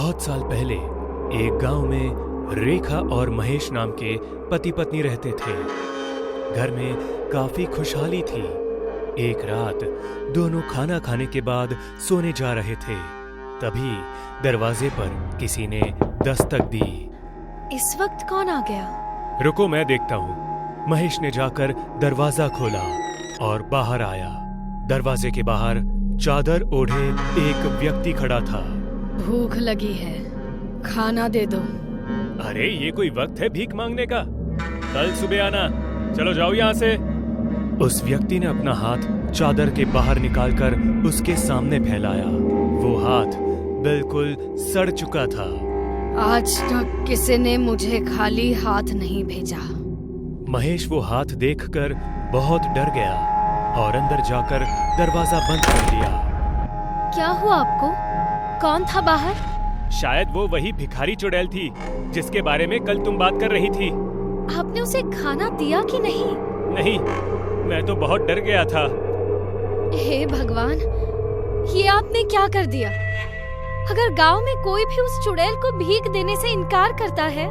बहुत साल पहले एक गांव में रेखा और महेश नाम के पति पत्नी रहते थे। घर में काफी खुशहाली थी। एक रात दोनों खाना खाने के बाद सोने जा रहे थे, तभी दरवाजे पर किसी ने दस्तक दी। इस वक्त कौन आ गया? रुको, मैं देखता हूँ। महेश ने जाकर दरवाजा खोला और बाहर आया। दरवाजे के बाहर चादर ओढ़े एक व्यक्ति खड़ा था। भूख लगी है, खाना दे दो। अरे ये कोई वक्त है भीख मांगने का? कल सुबह आना, चलो जाओ यहाँ से। उस व्यक्ति ने अपना हाथ चादर के बाहर निकालकर उसके सामने फैलाया। वो हाथ बिल्कुल सड़ चुका था। आज तक किसी ने मुझे खाली हाथ नहीं भेजा। महेश वो हाथ देखकर बहुत डर गया और अंदर जाकर दरवाजा बंद कर दिया। क्या हुआ आपको? कौन था बाहर? शायद वो वही भिखारी चुड़ैल थी जिसके बारे में कल तुम बात कर रही थी। आपने उसे खाना दिया कि नहीं? नहीं, मैं तो बहुत डर गया था। हे भगवान, ये आपने क्या कर दिया? अगर गांव में कोई भी उस चुड़ैल को भीख देने से इनकार करता है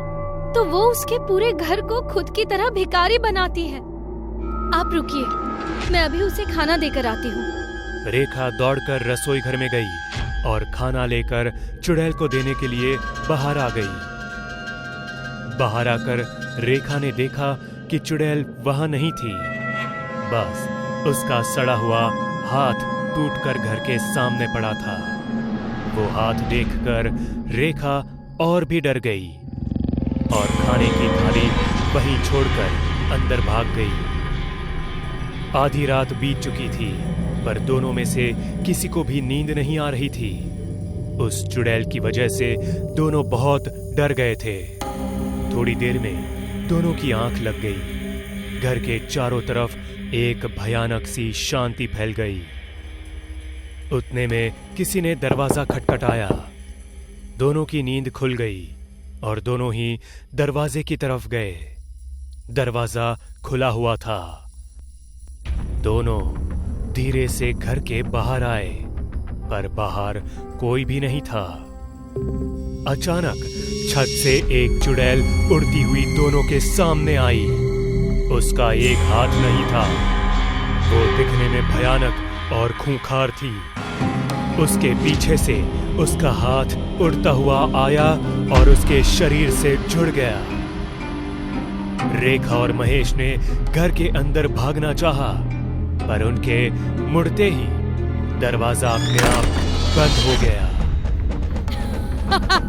तो वो उसके पूरे घर को खुद की तरह भिखारी बनाती है। आप रुकिए, मैं अभी उसे खाना देकर आती हूँ। रेखा दौड़कर रसोई घर में गई और खाना लेकर चुड़ैल को देने के लिए बाहर आ गई। बाहर आकर रेखा ने देखा कि चुड़ैल वहां नहीं थी। बस उसका सड़ा हुआ हाथ टूटकर घर के सामने पड़ा था। वो हाथ देखकर रेखा और भी डर गई और खाने की थाली वहीं छोड़कर अंदर भाग गई। आधी रात बीत चुकी थी, पर दोनों में से किसी को भी नींद नहीं आ रही थी। उस चुड़ैल की वजह से दोनों बहुत डर गए थे। थोड़ी देर में दोनों की आंख लग गई। घर के चारों तरफ एक भयानक सी शांति फैल गई। उतने में किसी ने दरवाजा खटखटाया। दोनों की नींद खुल गई और दोनों ही दरवाजे की तरफ गए। दरवाजा खुला हुआ था। दोनों धीरे से घर के बाहर आए, पर बाहर कोई भी नहीं था। अचानक छत से एक चुड़ैल उड़ती हुई दोनों के सामने आई। उसका एक हाथ नहीं था। वो दिखने में भयानक और खूंखार थी। उसके पीछे से उसका हाथ उड़ता हुआ आया और उसके शरीर से जुड़ गया। रेखा और महेश ने घर के अंदर भागना चाहा, पर उनके मुड़ते ही दरवाजा अपने आप बंद हो गया।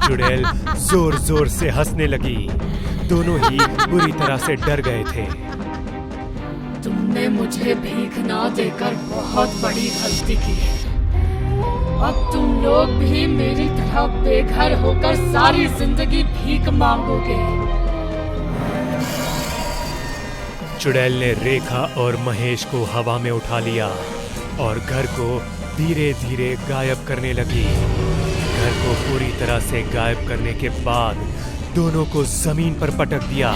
चुड़ैल जोर जोर से हंसने लगी। दोनों ही बुरी तरह से डर गए थे। तुमने मुझे भीख ना देकर बहुत बड़ी गलती की है। अब तुम लोग भी मेरी तरह बेघर होकर सारी जिंदगी भीख मांगोगे। चुड़ैल ने रेखा और महेश को हवा में उठा लिया और घर को धीरे धीरे गायब करने लगी। घर को पूरी तरह से गायब करने के बाद दोनों को जमीन पर पटक दिया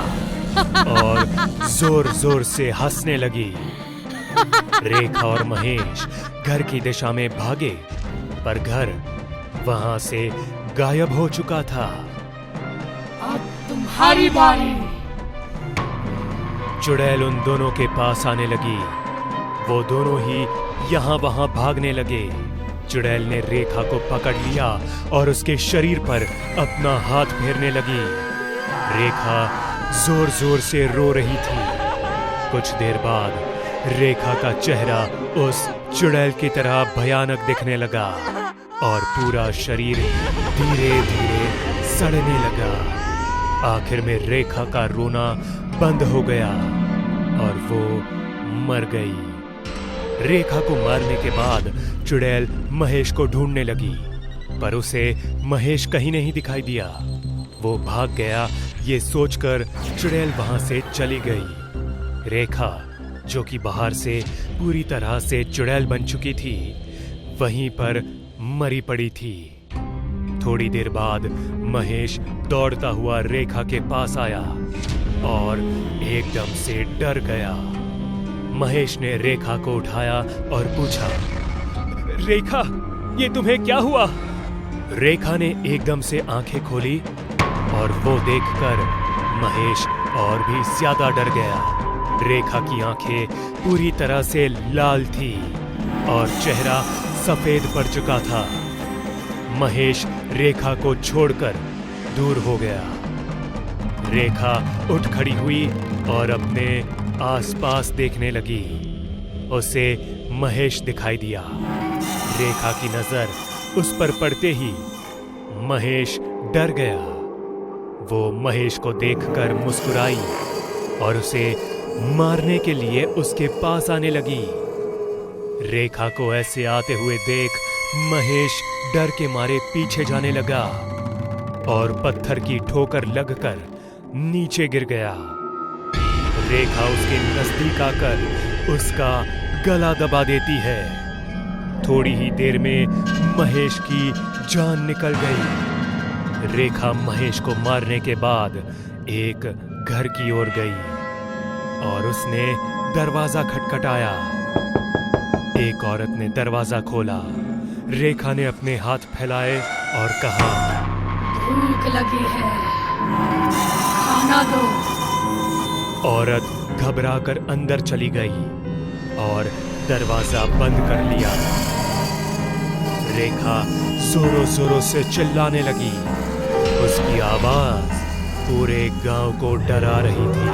और जोर जोर से हंसने लगी। रेखा और महेश घर की दिशा में भागे, पर घर वहां से गायब हो चुका था। अब तुम्हारी बारी। चुड़ैल उन दोनों के पास आने लगी। वो दोनों ही यहाँ वहां भागने लगे। चुड़ैल ने रेखा को पकड़ लिया और उसके शरीर पर अपना हाथ फेरने लगी। रेखा जोर जोर से रो रही थी। कुछ देर बाद रेखा का चेहरा उस चुड़ैल की तरह भयानक दिखने लगा और पूरा शरीर धीरे धीरे सड़ने लगा। आखिर में रेखा का रोना बंद हो गया और वो मर गई। रेखा को मारने के बाद चुड़ैल महेश को ढूंढने लगी, पर उसे महेश कहीं नहीं दिखाई दिया। वो भाग गया ये सोचकर चुड़ैल वहां से चली गई। रेखा, जो कि बाहर से पूरी तरह से चुड़ैल बन चुकी थी, वहीं पर मरी पड़ी थी। थोड़ी देर बाद महेश दौड़ता हुआ रेखा के पास आया और एकदम से डर गया। महेश ने रेखा को उठाया और पूछा, रेखा, ये तुम्हें क्या हुआ? रेखा ने एकदम से आंखें खोली और वो देखकर महेश और भी ज्यादा डर गया। रेखा की आंखें पूरी तरह से लाल थी और चेहरा सफेद पड़ चुका था। महेश रेखा को छोड़कर दूर हो गया। रेखा उठ खड़ी हुई और अपने आसपास देखने लगी। उसे महेश दिखाई दिया। रेखा की नजर उस पर पड़ते ही महेश डर गया। वो महेश को देखकर मुस्कुराई और उसे मारने के लिए उसके पास आने लगी। रेखा को ऐसे आते हुए देख महेश डर के मारे पीछे जाने लगा और पत्थर की ठोकर लगकर नीचे गिर गया। रेखा उसके नजदीक आकर उसका गला दबा देती है। थोड़ी ही देर में महेश की जान निकल गई। रेखा महेश को मारने के बाद एक घर की ओर गई और उसने दरवाजा खटखटाया। एक औरत ने दरवाजा खोला। रेखा ने अपने हाथ फैलाए और कहा, भूख लगी है, खाना दो। औरत घबराकर अंदर चली गई और दरवाजा बंद कर लिया। रेखा जोरों जोरों से चिल्लाने लगी। उसकी आवाज पूरे गांव को डरा रही थी।